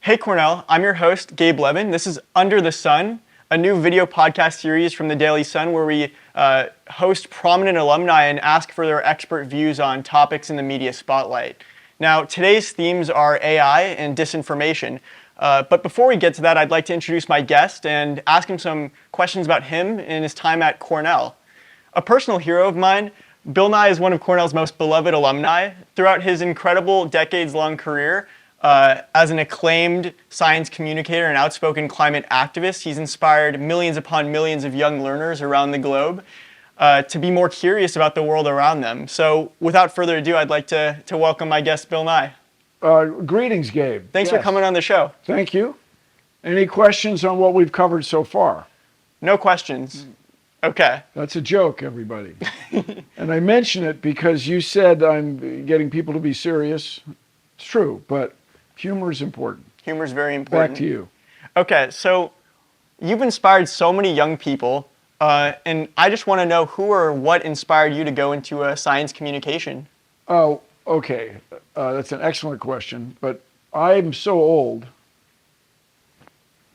Hey Cornell, I'm your host, Gabe Levin. This is Under the Sun, a new video podcast series from the Daily Sun where we host prominent alumni and ask for their expert views on topics in the media spotlight. Now, today's themes are AI and disinformation. But before we get to that, I'd like to introduce my guest and ask him some questions about him and his time at Cornell. A personal hero of mine, Bill Nye is one of Cornell's most beloved alumni. Throughout his incredible decades-long career, as an acclaimed science communicator and outspoken climate activist, he's inspired millions upon millions of young learners around the globe to be more curious about the world around them. So without further ado, I'd like to welcome my guest, Bill Nye. Greetings, Gabe. Thanks for coming on the show. Thank you. Any questions on what we've covered so far? No questions. Okay. That's a joke, everybody. And I mention it because you said I'm getting people to be serious. It's true, but humor is important. Humor is very important. Back to you. Okay, so you've inspired so many young people, and I just want to know who or what inspired you to go into science communication? Oh, okay. That's an excellent question, but I'm so old.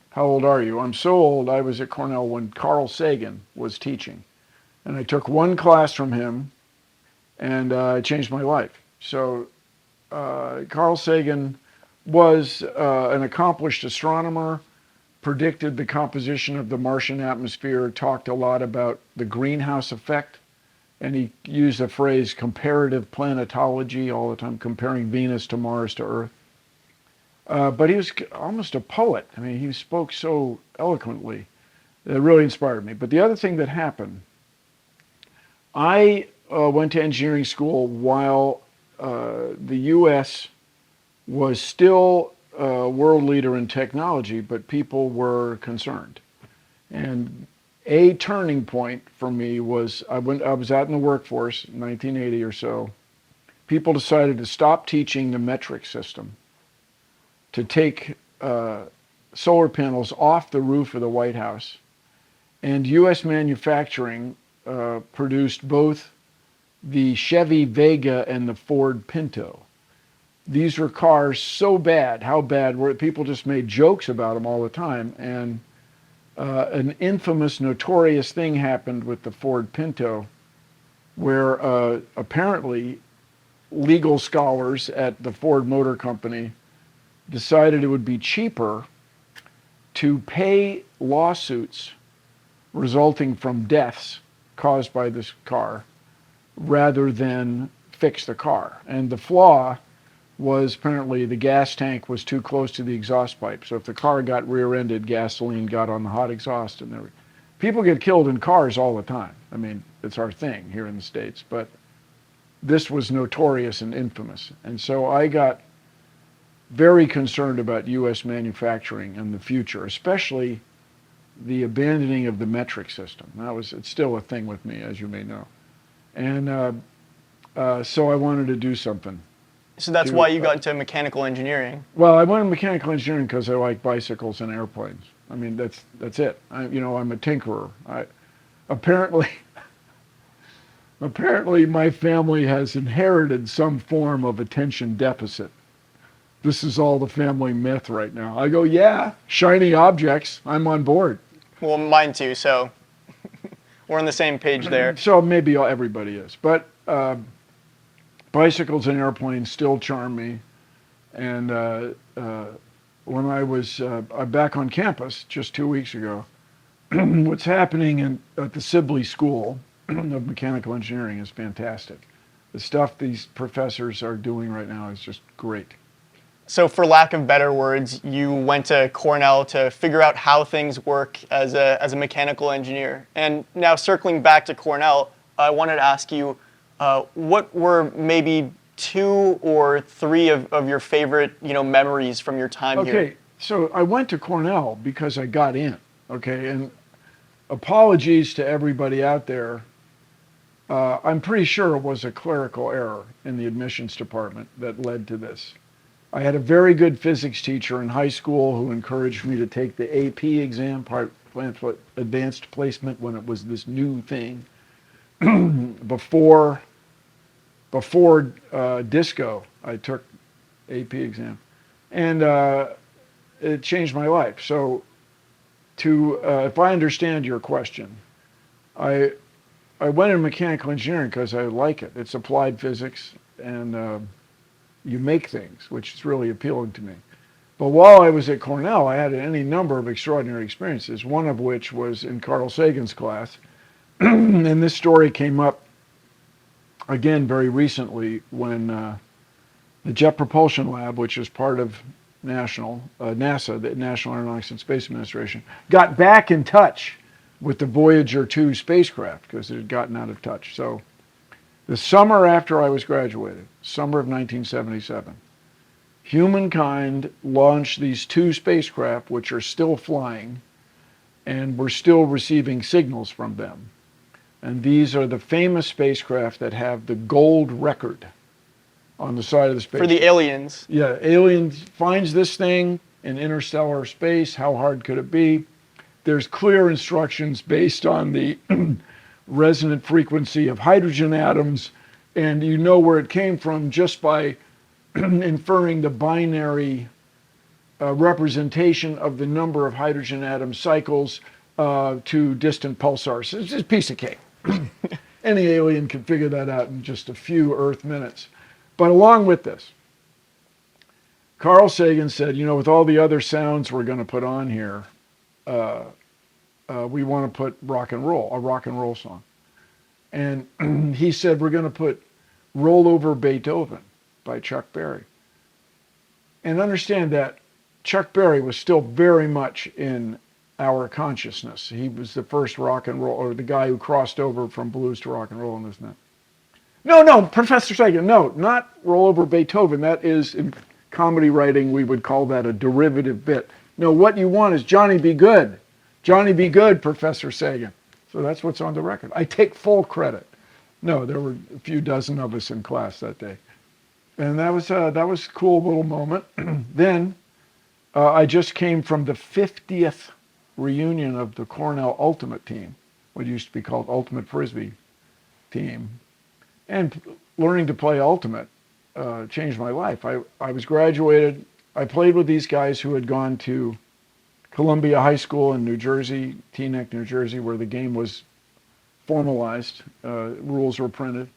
How old are you? I'm so old, I was at Cornell when Carl Sagan was teaching. And I took one class from him, and it changed my life. So Carl Sagan was an accomplished astronomer, predicted the composition of the Martian atmosphere, talked a lot about the greenhouse effect, and he used the phrase comparative planetology all the time, comparing Venus to Mars to Earth. But he was almost a poet. I mean, he spoke so eloquently. It really inspired me. But the other thing that happened, I went to engineering school while the U.S. was still a world leader in technology, but people were concerned. And a turning point for me was I was out in the workforce in 1980 or so. People decided to stop teaching the metric system, to take solar panels off the roof of the White House. And U.S. manufacturing produced both the Chevy Vega and the Ford Pinto. These were cars so bad, how bad, where people just made jokes about them all the time. And an infamous, notorious thing happened with the Ford Pinto, where apparently legal scholars at the Ford Motor Company decided it would be cheaper to pay lawsuits resulting from deaths caused by this car rather than fix the car. And the flaw was apparently the gas tank was too close to the exhaust pipe. So if the car got rear-ended, gasoline got on the hot exhaust. And people get killed in cars all the time. I mean, it's our thing here in the States. But this was notorious and infamous. And so I got very concerned about U.S. manufacturing in the future, especially the abandoning of the metric system. It's still a thing with me, as you may know. And so I wanted to do something. So that's why you got into mechanical engineering? Well, I went into mechanical engineering because I like bicycles and airplanes. I mean, that's it. I'm a tinkerer. Apparently my family has inherited some form of attention deficit. This is all the family myth right now. I go, yeah, shiny objects, I'm on board. Well, mine too, so we're on the same page there. So maybe everybody is. But bicycles and airplanes still charm me. And when I was back on campus just 2 weeks ago, what's happening at the Sibley School of Mechanical Engineering is fantastic. The stuff these professors are doing right now is just great. So for lack of better words, you went to Cornell to figure out how things work as a mechanical engineer. And now circling back to Cornell, I wanted to ask you, what were maybe 2 or 3 of your favorite memories from your time here? Okay, so I went to Cornell because I got in, okay? And apologies to everybody out there. I'm pretty sure it was a clerical error in the admissions department that led to this. I had a very good physics teacher in high school who encouraged me to take the AP exam, advanced placement, when it was this new thing. Before disco, I took AP exam. And it changed my life. So if I understand your question, I went into mechanical engineering because I like it. It's applied physics, and you make things, which is really appealing to me. But while I was at Cornell, I had any number of extraordinary experiences, one of which was in Carl Sagan's class. And this story came up again very recently when the Jet Propulsion Lab, which is part of NASA, the National Aeronautics and Space Administration, got back in touch with the Voyager 2 spacecraft because it had gotten out of touch. So the summer after I was graduated, summer of 1977, humankind launched these 2 spacecraft, which are still flying, and we're still receiving signals from them. And these are the famous spacecraft that have the gold record on the side of the spacecraft. For the aliens. Yeah, aliens finds this thing in interstellar space. How hard could it be? There's clear instructions based on the resonant frequency of hydrogen atoms, and you know where it came from just by inferring the binary representation of the number of hydrogen atom cycles to distant pulsars. It's just a piece of cake. Any alien can figure that out in just a few Earth minutes. But along with this, Carl Sagan said, with all the other sounds we're going to put on here, we want to put a rock and roll song. And he said, we're going to put Roll Over Beethoven by Chuck Berry. And understand that Chuck Berry was still very much in our consciousness. He was the first rock and roll, or the guy who crossed over from blues to rock and roll, and this and that. No, Professor Sagan, no, not Roll Over Beethoven. That is, in comedy writing, we would call that a derivative bit. No, what you want is Johnny Be Good. Johnny Be Good, Professor Sagan. So that's what's on the record. I take full credit. No, there were a few dozen of us in class that day. And that was a cool little moment. Then I just came from the 50th reunion of the Cornell Ultimate Team, what used to be called Ultimate Frisbee Team. And learning to play Ultimate changed my life. I was graduated. I played with these guys who had gone to Columbia High School in New Jersey, Teaneck, New Jersey, where the game was formalized. Rules were printed.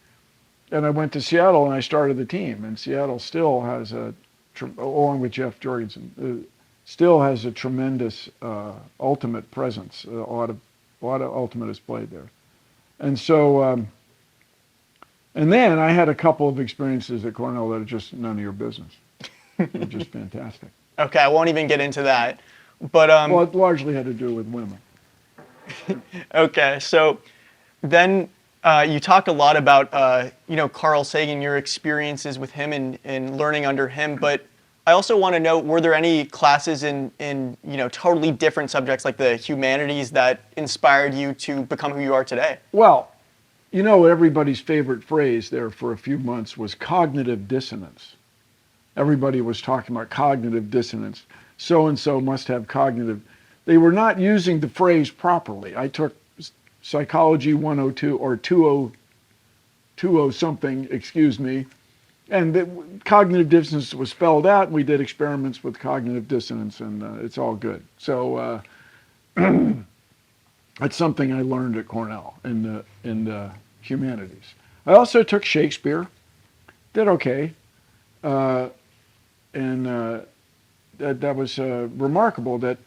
And I went to Seattle and I started the team. And Seattle still has along with Jeff Jorgensen, still has a tremendous Ultimate presence. A lot of Ultimate is played there. And so, and then I had a couple of experiences at Cornell that are just none of your business. They're just fantastic. Okay, I won't even get into that. But well, it largely had to do with women. Okay, so then you talk a lot about Carl Sagan, your experiences with him and learning under him. But I also want to know, were there any classes in totally different subjects like the humanities that inspired you to become who you are today? Well, everybody's favorite phrase there for a few months was cognitive dissonance. Everybody was talking about cognitive dissonance. So-and-so must have cognitive. They were not using the phrase properly. I took Psychology 102 or 20 something, excuse me, and the cognitive dissonance was spelled out, and we did experiments with cognitive dissonance, and it's all good. So that's something I learned at Cornell in the humanities. I also took Shakespeare, did okay, and that was remarkable. That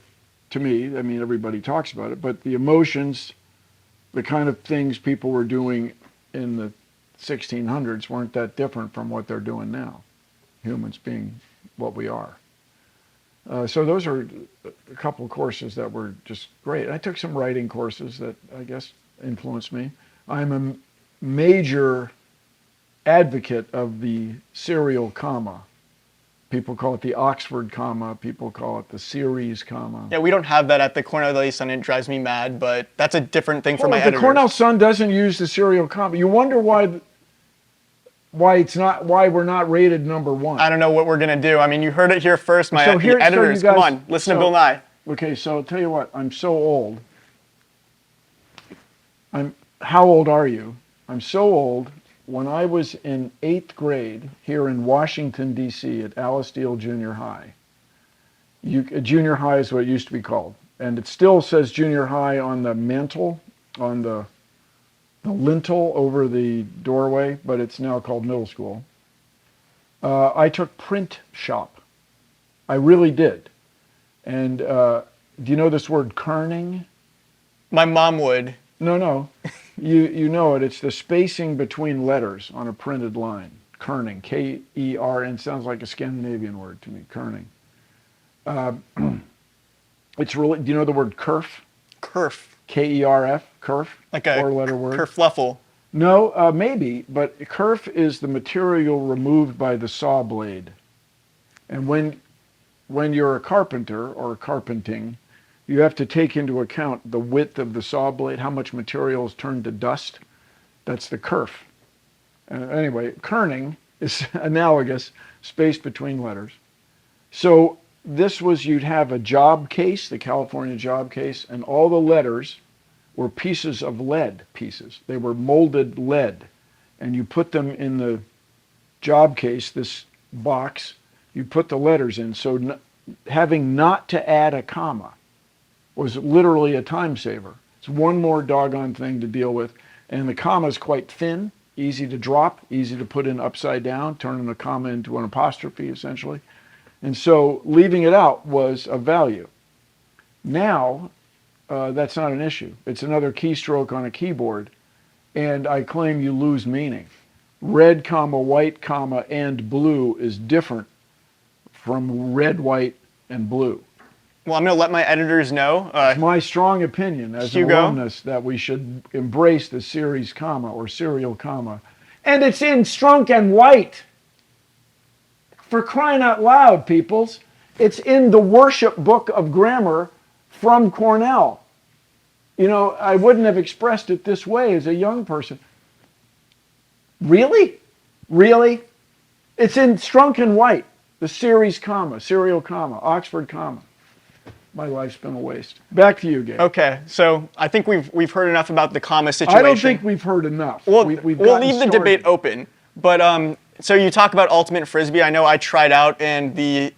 to me, I mean, everybody talks about it, but the emotions, the kind of things people were doing in the 1600s weren't that different from what they're doing now, humans being what we are. So those are a couple of courses that were just great. I took some writing courses that I guess influenced me. I'm a major advocate of the serial comma. People call it the Oxford comma. People call it the series comma. Yeah, we don't have that at the Cornell Daily Sun. It drives me mad, but that's a different thing for my editors. The Cornell Sun doesn't use the serial comma. You wonder why we're not rated number one. I don't know what we're gonna do. I mean, you heard it here first. The editors, come on, listen to Bill Nye. Okay, so I'll tell you what. I'm so old. How old are you? I'm so old. When I was in 8th grade here in Washington, D.C. at Alice Deal Junior High, Junior high is what it used to be called. And it still says junior high on the mantle, on the lintel over the doorway, but it's now called middle school. I took print shop. I really did. And do you know this word kerning? My mom would. No. You know it. It's the spacing between letters on a printed line. Kerning. K-E-R-N. Sounds like a Scandinavian word to me. Kerning. It's really. Do you know the word kerf? Kerf. K-E-R-F. Kerf. Like a four-letter word. kerfluffle. No, maybe, but kerf is the material removed by the saw blade. And when you're a carpenter or carpenting, you have to take into account the width of the saw blade, how much material is turned to dust. That's the kerf. Anyway, kerning is analogous, space between letters. So this was, you'd have a job case, the California job case, and all the letters were pieces of lead pieces. They were molded lead. And you put them in the job case, this box, you put the letters in. So having not to add a comma was literally a time saver. It's one more doggone thing to deal with. And the comma is quite thin, easy to drop, easy to put in upside down, turning a comma into an apostrophe essentially. And so leaving it out was of value. Now, that's not an issue. It's another keystroke on a keyboard, and I claim you lose meaning. Red, comma, white, comma, and blue is different from red, white, and blue. Well, I'm going to let my editors know. It's my strong opinion as an alumnus that we should embrace the series comma or serial comma. And it's in Strunk and White. For crying out loud, peoples. It's in the worship book of grammar from Cornell. You know, I wouldn't have expressed it this way as a young person. Really? Really? It's in Strunk and White, the series comma, serial comma, Oxford comma. My life's been a waste. Back to you, Gabe. Okay, so I think we've heard enough about the comma situation. I don't think we've heard enough. We'll leave the debate open. But so you talk about ultimate frisbee. I know I tried out, and the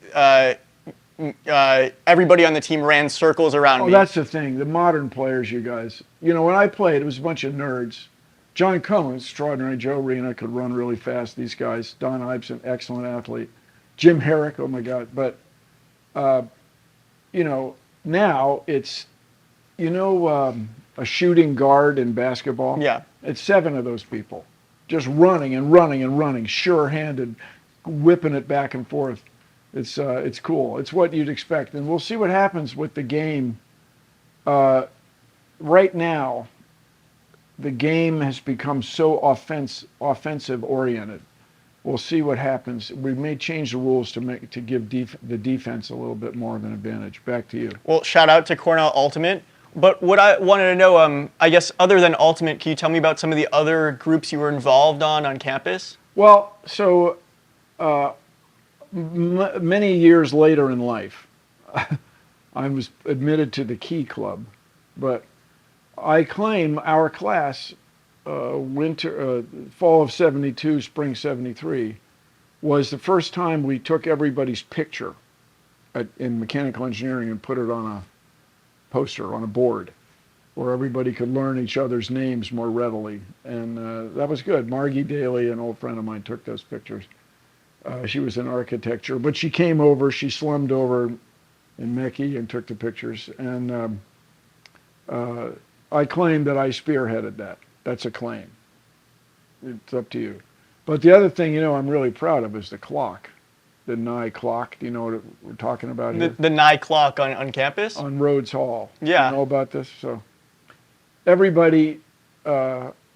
everybody on the team ran circles around me. Oh, that's the thing. The modern players, you guys. You know, when I played, it was a bunch of nerds. John Cohen, extraordinary. Joe Rena could run really fast. These guys. Don Ibeson, excellent athlete. Jim Herrick, oh my God. But, you know, now it's, you know, a shooting guard in basketball? Yeah. It's 7 of those people. Just running and running and running, sure-handed, whipping it back and forth. It's cool. It's what you'd expect. And we'll see what happens with the game. Right now, the game has become so offensive-oriented. We'll see what happens. We may change the rules to give the defense a little bit more of an advantage. Back to you. Well, shout out to Cornell Ultimate. But what I wanted to know, I guess other than Ultimate, can you tell me about some of the other groups you were involved on campus? Well, so many years later in life, I was admitted to the Key Club, but I claim our class, fall of 72, spring 73, was the first time we took everybody's picture in mechanical engineering and put it on a poster, on a board, where everybody could learn each other's names more readily. And that was good. Margie Daly, an old friend of mine, took those pictures. She was in architecture, but she came over, she slummed over in Mechie and took the pictures. And I claim that I spearheaded that. That's a claim. It's up to you. But the other thing, you know, I'm really proud of is the clock. The Nye clock. Do you know what we're talking about here? The Nye clock on campus? On Rhodes Hall. Yeah. You know about this? So everybody,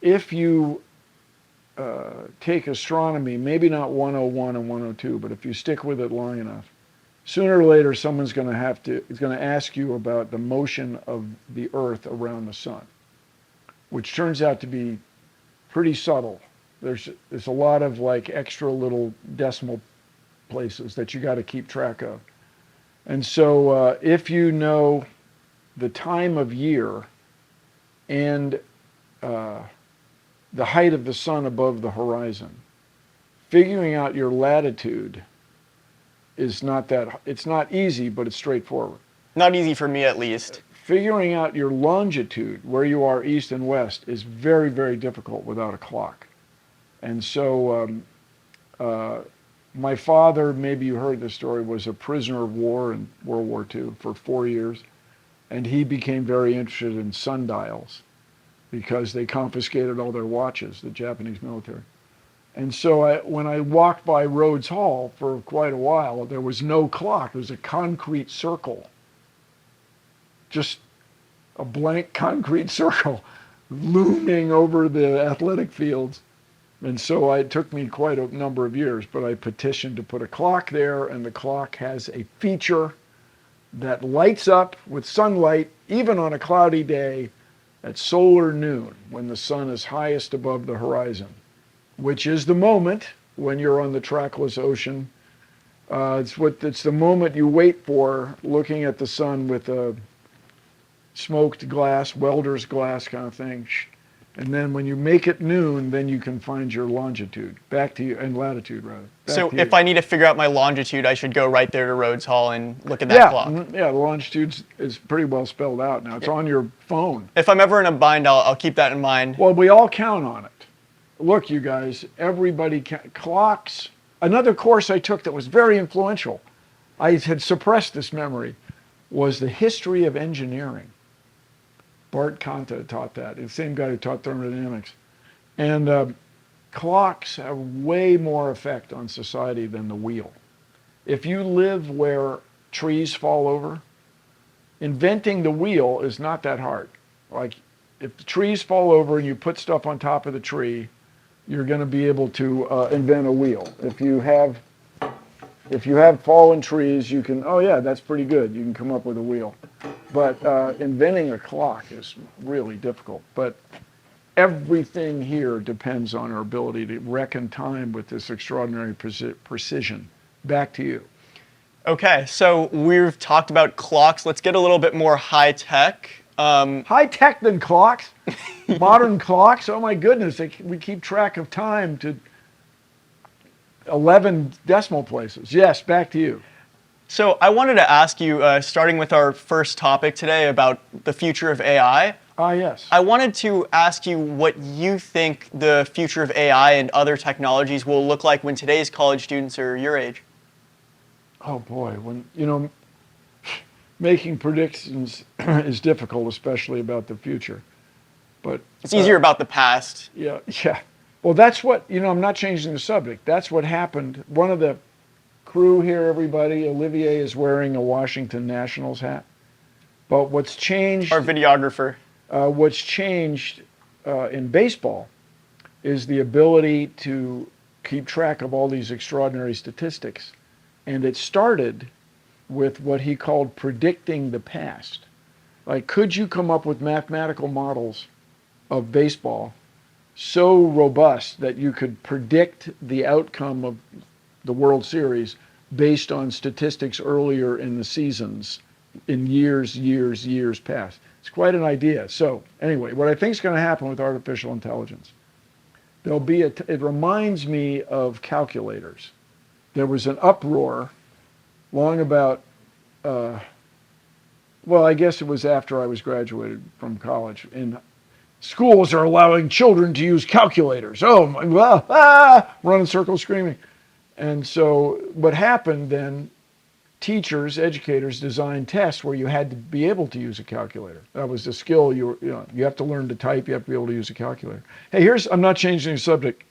if you take astronomy, maybe not 101 and 102, but if you stick with it long enough, sooner or later someone's going to ask you about the motion of the Earth around the sun, which turns out to be pretty subtle. There's a lot of like extra little decimal places that you got to keep track of. And so if you know the time of year and the height of the sun above the horizon, figuring out your latitude is not that, it's not easy, but it's straightforward. Not easy for me, at least. Figuring out your longitude, where you are east and west, is very, very difficult without a clock. And so my father, maybe you heard this story, was a prisoner of war in World War II for 4 years. And he became very interested in sundials because they confiscated all their watches, the Japanese military. And so when I walked by Rhodes Hall for quite a while, there was no clock. There was a concrete circle, just a blank concrete circle looming over the athletic fields. And so it took me quite a number of years, but I petitioned to put a clock there, and the clock has a feature that lights up with sunlight, even on a cloudy day, at solar noon, when the sun is highest above the horizon, which is the moment when you're on the trackless ocean. It's the moment you wait for, looking at the sun with a smoked glass, welder's glass kind of thing. And then when you make it noon, then you can find your longitude. Back to you, and latitude, rather. So if I need to figure out my longitude, I should go right there to Rhodes Hall and look at that clock. Yeah, the longitude is pretty well spelled out now. It's on your phone. If I'm ever in a bind, I'll keep that in mind. Well, we all count on it. Look, you guys, everybody, clocks. Another course I took that was very influential, I had suppressed this memory, was the history of engineering. Bart Conta taught that, the same guy who taught thermodynamics. And clocks have way more effect on society than the wheel. If you live where trees fall over, inventing the wheel is not that hard. Like, if the trees fall over and you put stuff on top of the tree, you're going to be able to invent a wheel. If you have fallen trees, you can, oh yeah, that's pretty good. You can come up with a wheel. But inventing a clock is really difficult. But everything here depends on our ability to reckon time with this extraordinary precision. Back to you. Okay, so we've talked about clocks. Let's get a little bit more high tech. High tech than clocks? Modern clocks? Oh my goodness, we keep track of time to 11 decimal places. Yes, back to you. So I wanted to ask you, starting with our first topic today about the future of AI. Yes. I wanted to ask you what you think the future of AI and other technologies will look like when today's college students are your age. Oh boy, making predictions is difficult, especially about the future. But it's easier about the past. Yeah. Well, that's what, I'm not changing the subject. That's what happened. One of the crew here, everybody, Olivier is wearing a Washington Nationals hat. But what's changed... Our videographer. What's changed in baseball is the ability to keep track of all these extraordinary statistics. And it started with what he called predicting the past. Like, could you come up with mathematical models of baseball so robust that you could predict the outcome of the World Series based on statistics earlier in the seasons in years past? It's quite an idea. So anyway, what I think is going to happen with artificial intelligence, it reminds me of calculators. There was an uproar long about, I guess it was after I was graduated from college, and schools are allowing children to use calculators. Oh, run in circles screaming. And so what happened then, teachers, educators designed tests where you had to be able to use a calculator. That was the skill you have to learn to type, you have to be able to use a calculator. Hey, I'm not changing the subject.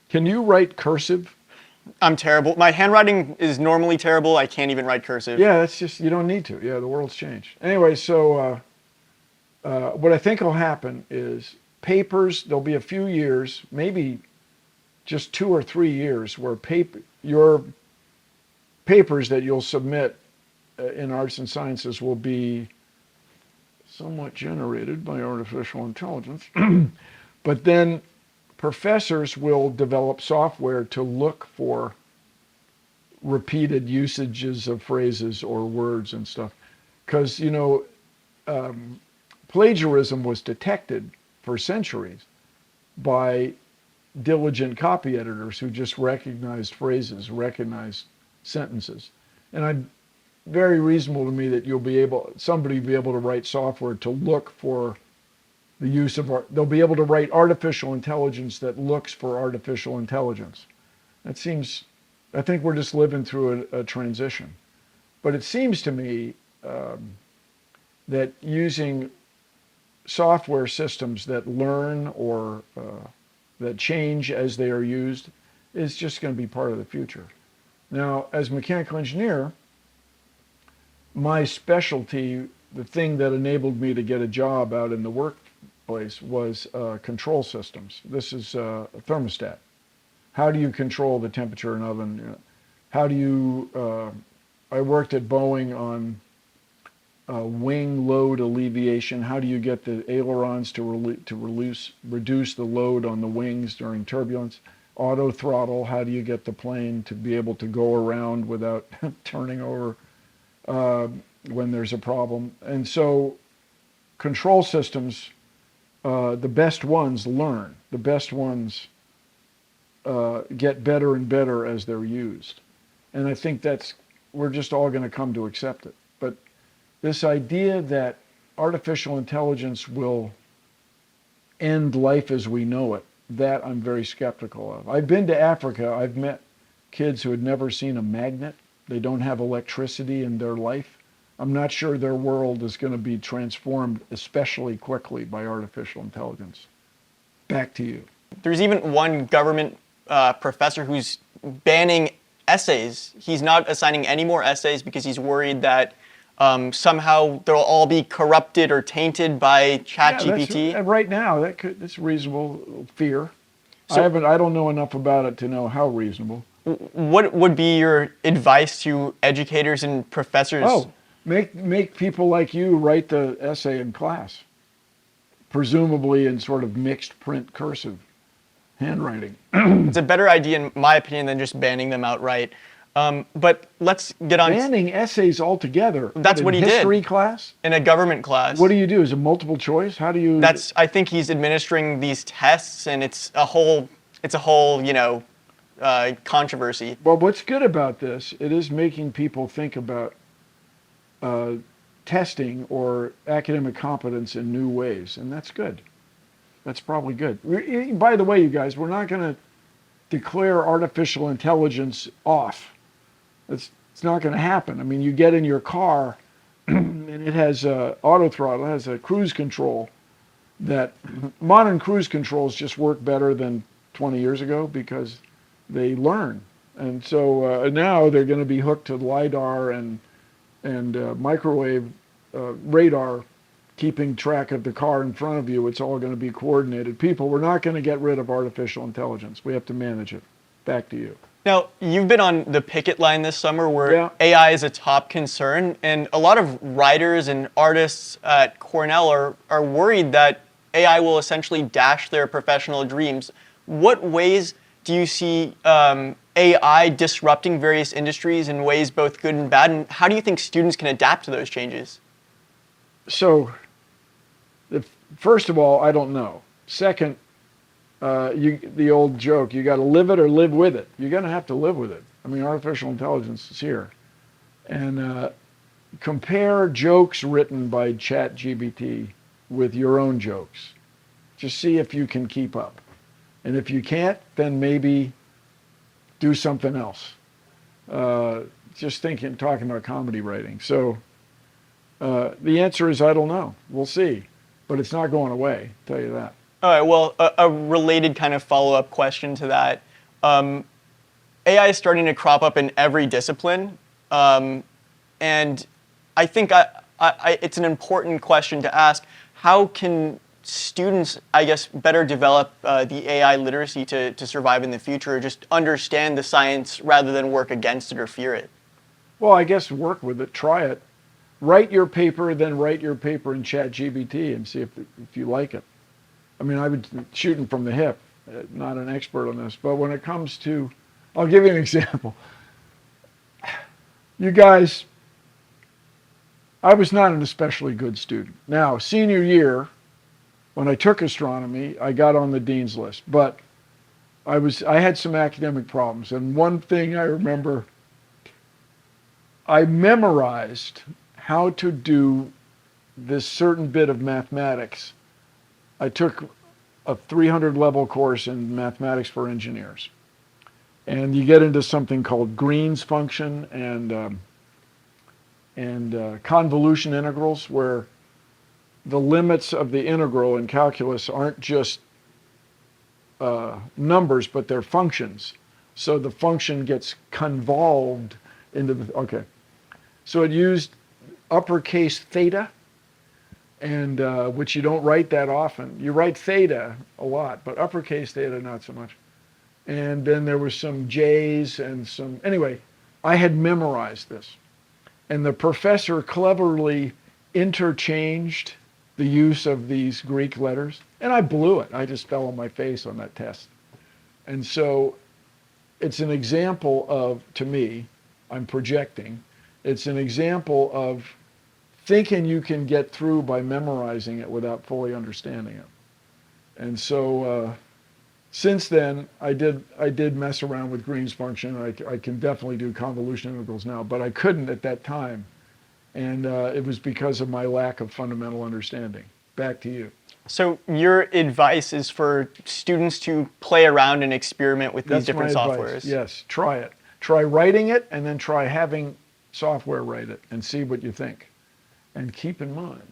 Can you write cursive? I'm terrible. My handwriting is normally terrible. I can't even write cursive. Yeah, that's just, you don't need to. Yeah, the world's changed. Anyway, so what I think will happen is there'll be a few years, maybe just 2 or 3 years, where your papers that you'll submit in arts and sciences will be somewhat generated by artificial intelligence. But then professors will develop software to look for repeated usages of phrases or words and stuff. Because, plagiarism was detected for centuries by diligent copy editors who just recognized phrases, recognized sentences. And I'm very reasonable to me that somebody will be able to write software to look for the use of they'll be able to write artificial intelligence that looks for artificial intelligence. I think we're just living through a transition. But it seems to me that using software systems that learn or that change as they are used is just going to be part of the future. Now, as a mechanical engineer, my specialty, the thing that enabled me to get a job out in the workplace was control systems. This is a thermostat. How do you control the temperature in an oven? How do you, I worked at Boeing on wing load alleviation. How do you get the ailerons to reduce the load on the wings during turbulence? Auto throttle, how do you get the plane to be able to go around without turning over when there's a problem? And so control systems, the best ones learn. The best ones get better and better as they're used. And I think we're just all going to come to accept it. But this idea that artificial intelligence will end life as we know it, that I'm very skeptical of. I've been to Africa. I've met kids who had never seen a magnet. They don't have electricity in their life. I'm not sure their world is going to be transformed especially quickly by artificial intelligence. Back to you. There's even one government professor who's banning essays. He's not assigning any more essays because he's worried that somehow they'll all be corrupted or tainted by ChatGPT. Yeah, right now, that's reasonable fear. So, I don't know enough about it to know how reasonable. What would be your advice to educators and professors? Oh, make people like you write the essay in class, presumably in sort of mixed print cursive handwriting. It's a better idea, in my opinion, than just banning them outright. But let's get on. Banning essays altogether. That's what he did. History class? In a government class. What do you do? Is it multiple choice? How do you? I think he's administering these tests, and it's a whole, controversy. Well, what's good about this? It is making people think about testing or academic competence in new ways, and that's good. That's probably good. By the way, you guys, we're not going to declare artificial intelligence off. It's not going to happen. I mean, you get in your car and it has auto throttle, it has a cruise control that modern cruise controls just work better than 20 years ago because they learn. And so now they're going to be hooked to LiDAR and microwave radar, keeping track of the car in front of you. It's all going to be coordinated. People, we're not going to get rid of artificial intelligence. We have to manage it. Back to you. Now, you've been on the picket line this summer where AI is a top concern, and a lot of writers and artists at Cornell are worried that AI will essentially dash their professional dreams. What ways do you see AI disrupting various industries in ways both good and bad, and how do you think students can adapt to those changes? So, first of all, I don't know. Second, the old joke, you got to live it or live with it. You're going to have to live with it. I mean, artificial intelligence is here. And compare jokes written by ChatGPT with your own jokes. Just see if you can keep up. And if you can't, then maybe do something else. Just talking about comedy writing. So the answer is I don't know. We'll see. But it's not going away, I'll tell you that. All right, well, a related kind of follow-up question to that. AI is starting to crop up in every discipline. And I think it's an important question to ask. How can students, I guess, better develop the AI literacy to survive in the future, or just understand the science rather than work against it or fear it? Well, I guess work with it, try it. Write your paper, then write your paper in ChatGPT and see if you like it. I mean, I've been shooting from the hip, not an expert on this, but when it comes to, I'll give you an example. You guys, I was not an especially good student. Now, senior year, when I took astronomy, I got on the dean's list, but I had some academic problems, and one thing I remember I memorized how to do this certain bit of mathematics. I took a 300 level course in mathematics for engineers. And you get into something called Green's function and convolution integrals, where the limits of the integral in calculus aren't just numbers, but they're functions. So the function gets convolved into the, okay. So it used uppercase theta, and which you don't write that often. You write theta a lot, but uppercase theta not so much. And then there was some J's and some, anyway, I had memorized this. And the professor cleverly interchanged the use of these Greek letters, and I blew it. I just fell on my face on that test. And so it's an example of, to me, I'm projecting, it's an example of thinking you can get through by memorizing it without fully understanding it. And so since then, I did mess around with Green's function. I can definitely do convolution integrals now, but I couldn't at that time. And it was because of my lack of fundamental understanding. Back to you. So your advice is for students to play around and experiment with these different softwares? Yes, try it. Try writing it, and then try having software write it and see what you think. And keep in mind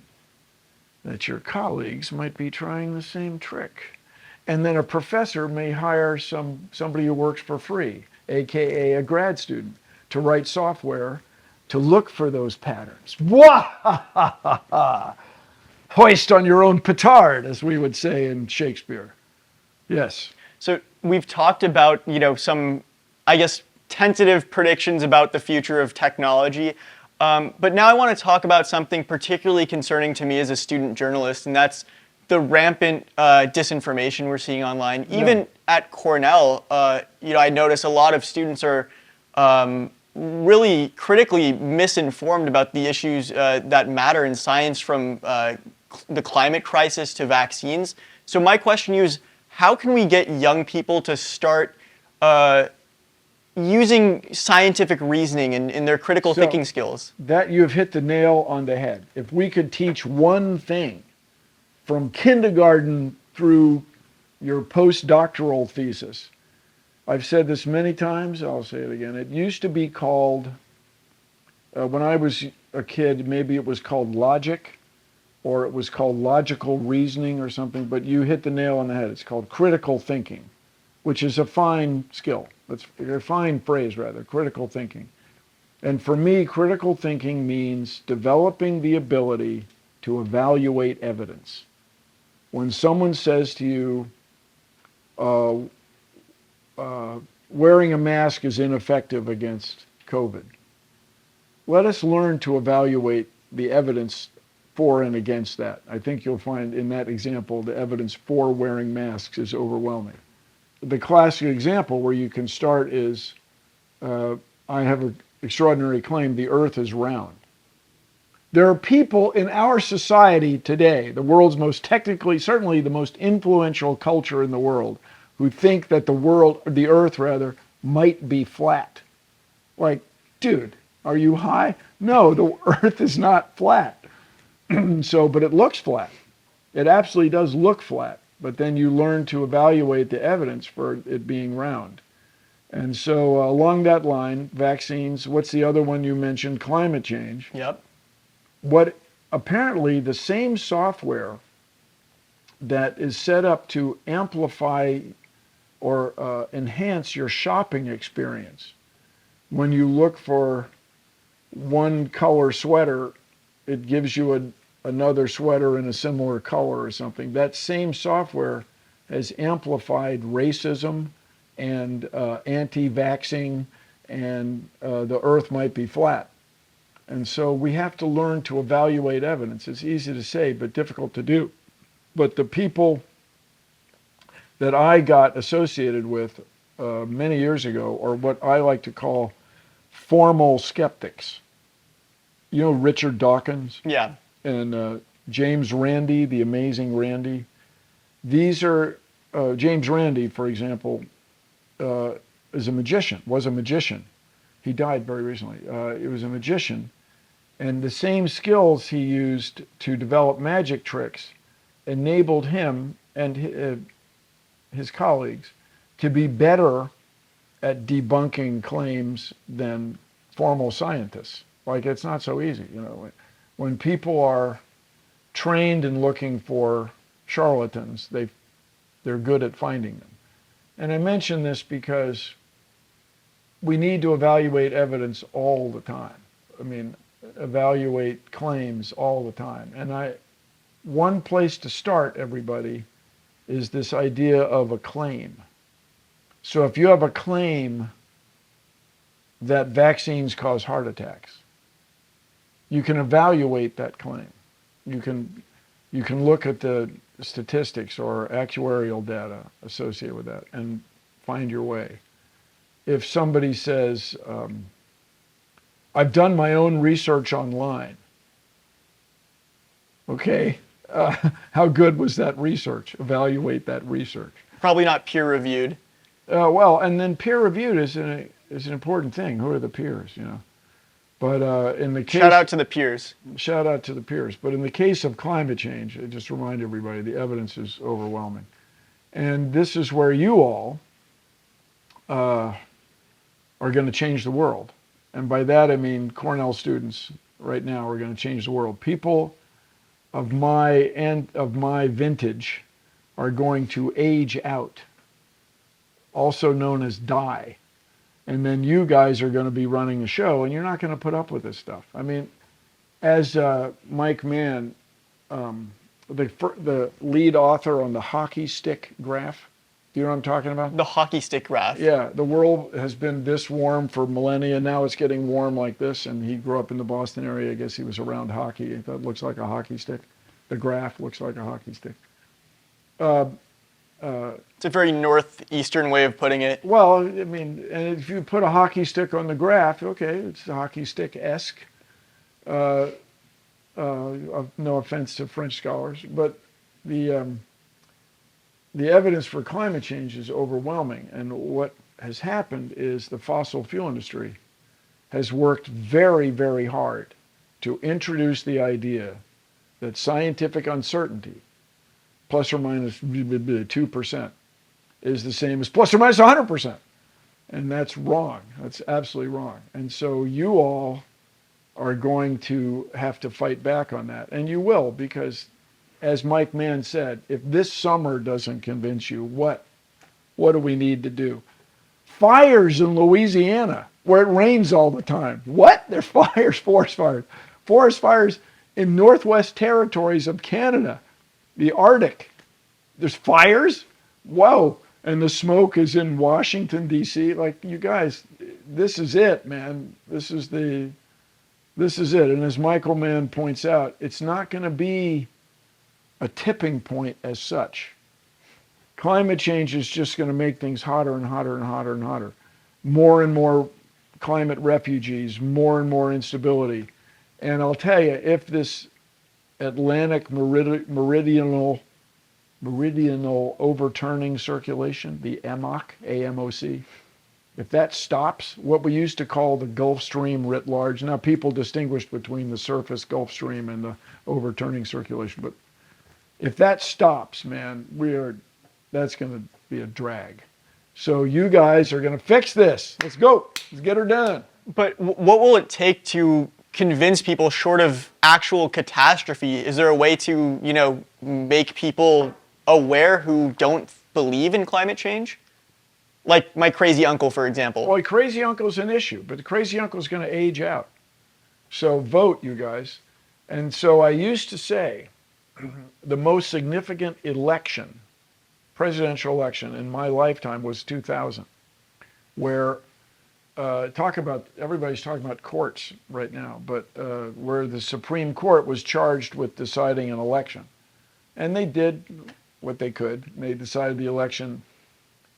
that your colleagues might be trying the same trick. And then a professor may hire somebody who works for free, AKA a grad student, to write software to look for those patterns. Wah! Hoist on your own petard, as we would say in Shakespeare. Yes. So we've talked about, some, I guess, tentative predictions about the future of technology. But now I want to talk about something particularly concerning to me as a student journalist, and that's the rampant disinformation we're seeing online. Even at Cornell, I notice a lot of students are really critically misinformed about the issues that matter in science, from the climate crisis to vaccines. So my question to you is, how can we get young people to start using scientific reasoning in their critical thinking skills? That you've hit the nail on the head. If we could teach one thing from kindergarten through your postdoctoral thesis. I've said this many times, I'll say it again. It used to be called, when I was a kid, maybe it was called logic, or it was called logical reasoning or something, but you hit the nail on the head. It's called critical thinking, which is a fine skill. It's a fine phrase, rather, critical thinking. And for me, critical thinking means developing the ability to evaluate evidence. When someone says to you, wearing a mask is ineffective against COVID, let us learn to evaluate the evidence for and against that. I think you'll find in that example, the evidence for wearing masks is overwhelming. The classic example where you can start is, I have an extraordinary claim, the earth is round. There are people in our society today, the world's most technically, certainly the most influential culture in the world, who think that the earth rather, might be flat. Like, dude, are you high? No, the earth is not flat. But it looks flat. It absolutely does look flat. But then you learn to evaluate the evidence for it being round. And so along that line, vaccines, what's the other one you mentioned? Climate change. Yep. What apparently the same software that is set up to amplify or enhance your shopping experience. When you look for one color sweater, it gives you another sweater in a similar color or something. That same software has amplified racism and anti-vaxxing, and the earth might be flat. And so we have to learn to evaluate evidence. It's easy to say, but difficult to do. But the people that I got associated with many years ago are what I like to call formal skeptics. You know Richard Dawkins? Yeah. And James Randi, the amazing Randi. These are, James Randi, for example, is a magician, was a magician. He died very recently. He was a magician, and the same skills he used to develop magic tricks enabled him and his colleagues to be better at debunking claims than formal scientists. Like, it's not so easy, you know. When people are trained in looking for charlatans, they're good at finding them. And I mention this because we need to evaluate evidence all the time. I mean, evaluate claims all the time. And one place to start, everybody, is this idea of a claim. So if you have a claim that vaccines cause heart attacks, you can evaluate that claim. You can look at the statistics or actuarial data associated with that and find your way. If somebody says, I've done my own research online, okay, how good was that research? Evaluate that research. Probably not peer reviewed. Well, and then peer reviewed is an important thing. Who are the peers, you know? But in the case, shout out to the peers. Shout out to the peers. But in the case of climate change, I just remind everybody the evidence is overwhelming, and this is where you all are going to change the world. And by that I mean Cornell students right now are going to change the world. People of my vintage are going to age out, also known as die. And then you guys are going to be running the show, and you're not going to put up with this stuff. I mean, as Mike Mann, the lead author on the hockey stick graph, do you know what I'm talking about? The hockey stick graph. Yeah, the world has been this warm for millennia. Now it's getting warm like this, and he grew up in the Boston area. I guess he was around hockey. That looks like a hockey stick. The graph looks like a hockey stick. It's a very northeastern way of putting it. Well, I mean, and if you put a hockey stick on the graph, okay, it's a hockey stick-esque. No offense to French scholars, but the evidence for climate change is overwhelming. And what has happened is the fossil fuel industry has worked very, very hard to introduce the idea that scientific uncertainty, plus or minus 2%, is the same as plus or minus 100%. And that's wrong. That's absolutely wrong. And so you all are going to have to fight back on that. And you will, because as Mike Mann said, if this summer doesn't convince you, what do we need to do? Fires in Louisiana, where it rains all the time. What? There's fires, forest fires. Forest fires in Northwest Territories of Canada, the Arctic. There's fires? Whoa. And the smoke is in Washington, D.C. Like, you guys, this is it, man. This is it. And as Michael Mann points out, it's not going to be a tipping point as such. Climate change is just going to make things hotter and hotter and hotter and hotter. More and more climate refugees, more and more instability. And I'll tell you, if this Atlantic meridional overturning circulation, the AMOC, AMOC, if that stops, what we used to call the Gulf Stream writ large, now people distinguished between the surface Gulf Stream and the overturning circulation, but if that stops, man, that's going to be a drag. So you guys are going to fix this. Let's go. Let's get her done. But what will it take to convince people, short of actual catastrophe? Is there a way to, make people aware who don't believe in climate change? Like my crazy uncle, for example. Well, crazy uncle's an issue, but the crazy uncle's going to age out. So vote, you guys. And so I used to say the most significant election, presidential election in my lifetime was 2000, where everybody's talking about courts right now, but where the Supreme Court was charged with deciding an election. And they did what they could. They decided the election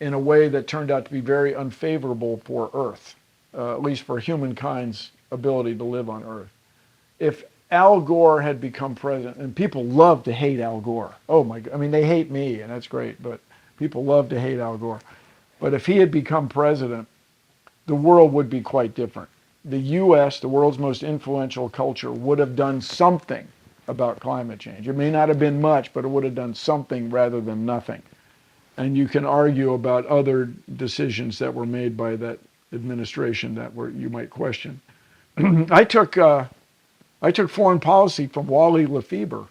in a way that turned out to be very unfavorable for Earth, at least for humankind's ability to live on Earth. If Al Gore had become president, and people love to hate Al Gore. Oh my God, I mean, they hate me, and that's great, but people love to hate Al Gore. But if he had become president, the world would be quite different. The U.S., the world's most influential culture, would have done something about climate change. It may not have been much, but it would have done something rather than nothing. And you can argue about other decisions that were made by that administration that you might question. I took foreign policy from Wally Lefebvre,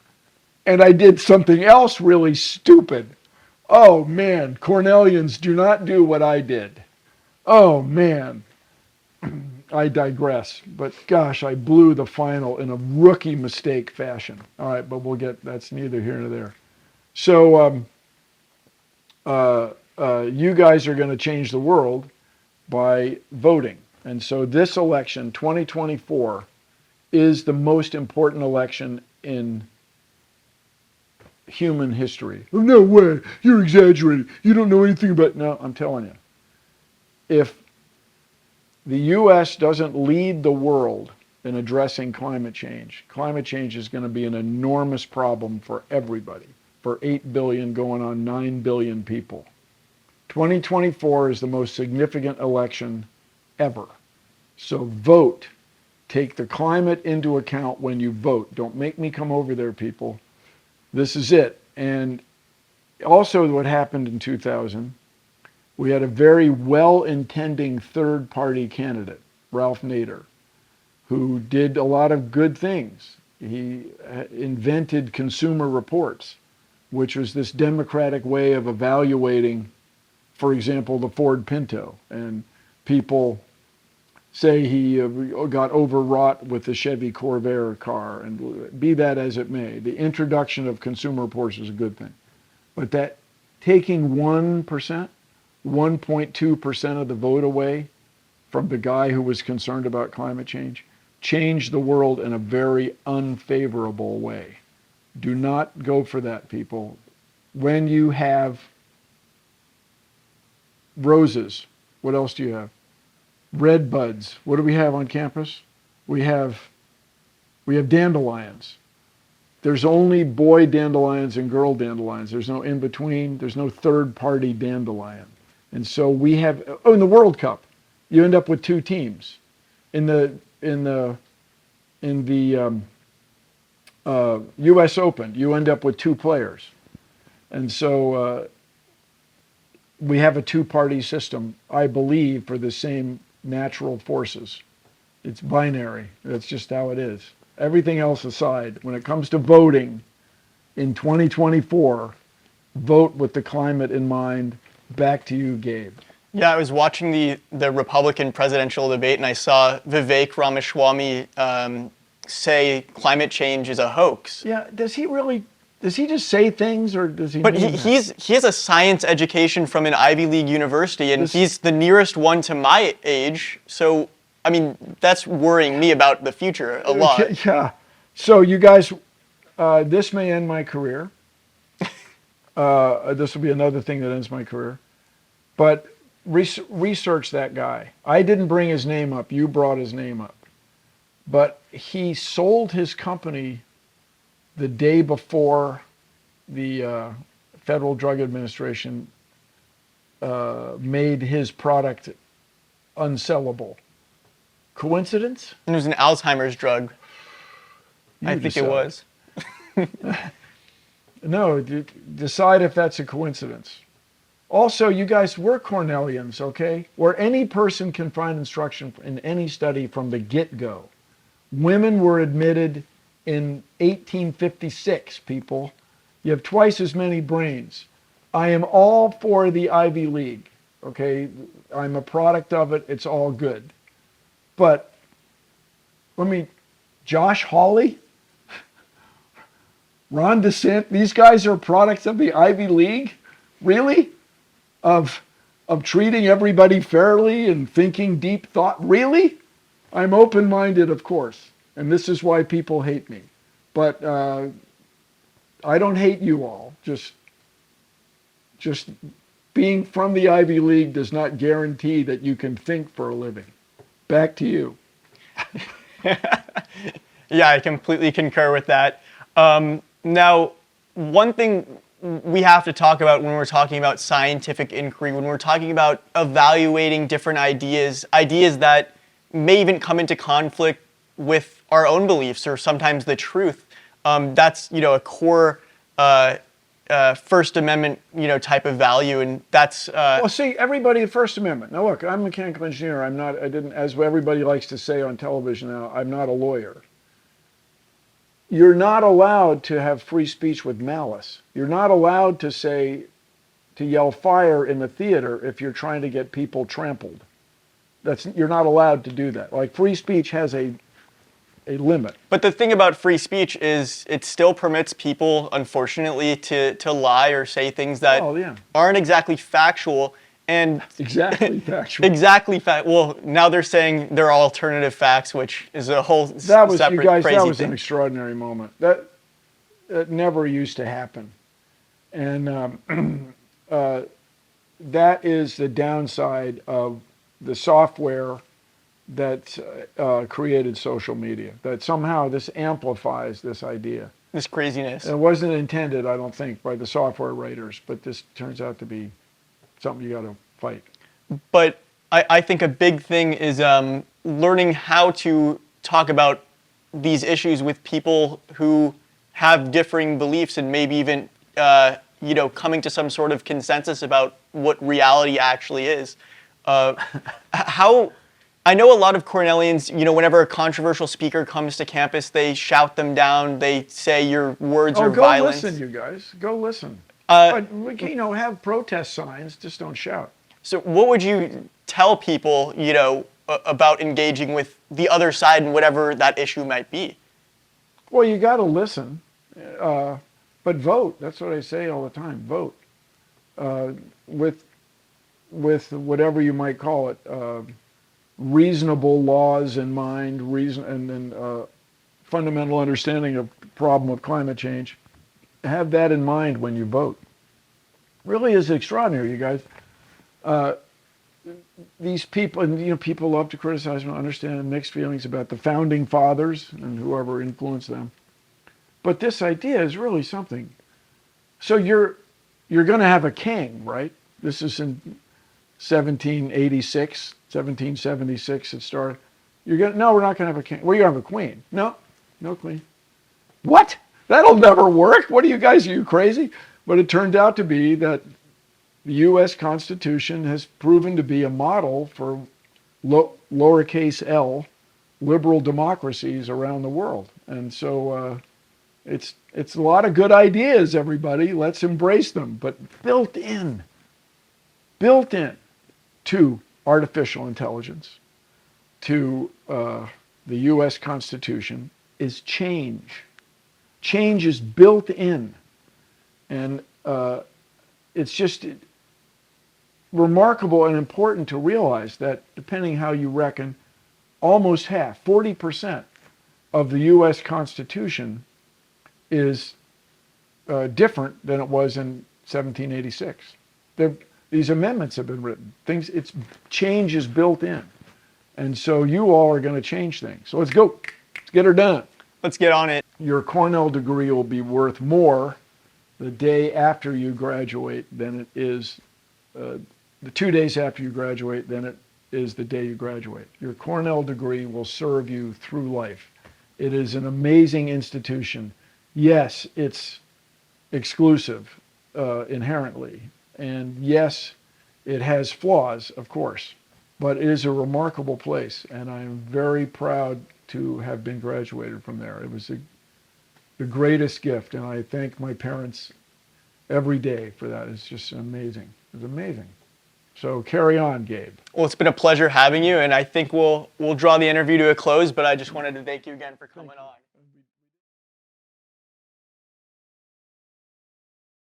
and I did something else really stupid. Oh man, Cornellians, do not do what I did. Oh man, I digress. But gosh, I blew the final in a rookie mistake fashion. All right, but that's neither here nor there. So you guys are going to change the world by voting. And so this election, 2024, is the most important election in human history. Oh, no way, you're exaggerating. You don't know anything about... No, I'm telling you. If the U.S. doesn't lead the world in addressing climate change is going to be an enormous problem for everybody, for 8 billion going on 9 billion people. 2024 is the most significant election ever. So vote. Take the climate into account when you vote. Don't make me come over there, people. This is it. And also what happened in 2000, we had a very well-intending third-party candidate, Ralph Nader, who did a lot of good things. He invented Consumer Reports, which was this democratic way of evaluating, for example, the Ford Pinto. And people say he got overwrought with the Chevy Corvair car, and be that as it may, the introduction of Consumer Reports is a good thing. But that taking 1%, 1.2% of the vote away from the guy who was concerned about climate change changed the world in a very unfavorable way. Do not go for that, people. When you have roses, what else do you have? Red buds. What do we have on campus? We have dandelions. There's only boy dandelions and girl dandelions. There's no in between. There's no third party dandelion. And so we have, in the World Cup, you end up with two teams. In the U.S. Open, you end up with two players. And so we have a two-party system, I believe, for the same natural forces. It's binary. That's just how it is. Everything else aside, when it comes to voting in 2024, vote with the climate in mind. Back to you, Gabe. Yeah, I was watching the Republican presidential debate, and I saw Vivek Ramaswamy say climate change is a hoax. Yeah, does he just say things, or does he? But he has a science education from an Ivy League university, and he's the nearest one to my age. So, I mean, that's worrying me about the future a lot. Yeah. So you guys, this may end my career. This will be another thing that ends my career. But research that guy. I didn't bring his name up. You brought his name up. But he sold his company the day before the Federal Drug Administration made his product unsellable. Coincidence? It was an Alzheimer's drug. I think it was. No, decide if that's a coincidence. Also, you guys, we're Cornellians, okay? Where any person can find instruction in any study from the get-go. Women were admitted in 1856, people. You have twice as many brains. I am all for the Ivy League, okay? I'm a product of it. It's all good. But, Josh Hawley, Ron DeSantis, these guys are products of the Ivy League? Really? Of treating everybody fairly and thinking deep thought? Really? I'm open-minded, of course. And this is why people hate me. But I don't hate you all. Just being from the Ivy League does not guarantee that you can think for a living. Back to you. Yeah, I completely concur with that. Now, one thing we have to talk about when we're talking about scientific inquiry, when we're talking about evaluating different ideas that may even come into conflict with our own beliefs or sometimes the truth. That's a core First Amendment type of value, and that's well, see, everybody at First Amendment. Now, look, I'm a mechanical engineer. I didn't, as everybody likes to say on television now, I'm not a lawyer. You're not allowed to have free speech with malice. You're not allowed to yell fire in the theater if you're trying to get people trampled. You're not allowed to do that. Like, free speech has a limit. But the thing about free speech is it still permits people, unfortunately, to lie or say things that aren't exactly factual. And exactly factual. Exactly fact. Well, now they're saying they're alternative facts, which is a whole separate crazy that was thing. An extraordinary moment. That never used to happen, and that is the downside of the software that created social media. That somehow this amplifies this idea. This craziness. And it wasn't intended, I don't think, by the software writers, but this turns out to be something you got to fight. But I think a big thing is learning how to talk about these issues with people who have differing beliefs and maybe even coming to some sort of consensus about what reality actually is. I know a lot of Cornellians, whenever a controversial speaker comes to campus, they shout them down. They say your words are violence. Go listen, you guys. Go listen. But have protest signs. Just don't shout. So what would you tell people, about engaging with the other side and whatever that issue might be? Well, you got to listen, but vote. That's what I say all the time. Vote with whatever you might call it, reasonable laws in mind, and fundamental understanding of the problem of climate change. Have that in mind when you vote. Really is extraordinary, you guys. These people, and people love to criticize and understand mixed feelings about the founding fathers and whoever influenced them. But this idea is really something. So you're going to have a king, right? This is in 1776 it started. No, we're not going to have a king. We're going to have a queen. No queen. What? That'll never work. What are you crazy? But it turned out to be that the U.S. Constitution has proven to be a model for lowercase l liberal democracies around the world. And so it's a lot of good ideas, everybody. Let's embrace them. But built in to artificial intelligence, to the U.S. Constitution, is change. Change is built in. And it's just remarkable and important to realize that, depending how you reckon, almost half, 40% of the U.S. Constitution is different than it was in 1786. These amendments have been written. Change is built in. And so you all are going to change things. So let's go. Let's get her done. Let's get on it. Your Cornell degree will be worth more the day after you graduate than it is the 2 days after you graduate than it is the day you graduate. Your Cornell degree will serve you through life. It is an amazing institution. Yes, it's exclusive inherently. And yes, it has flaws, of course, but it is a remarkable place, and I'm very proud to have been graduated from there. It was the greatest gift, and I thank my parents every day for that. It's just amazing. It was amazing. So carry on, Gabe. Well, it's been a pleasure having you, and I think we'll draw the interview to a close, but I just wanted to thank you again for coming on.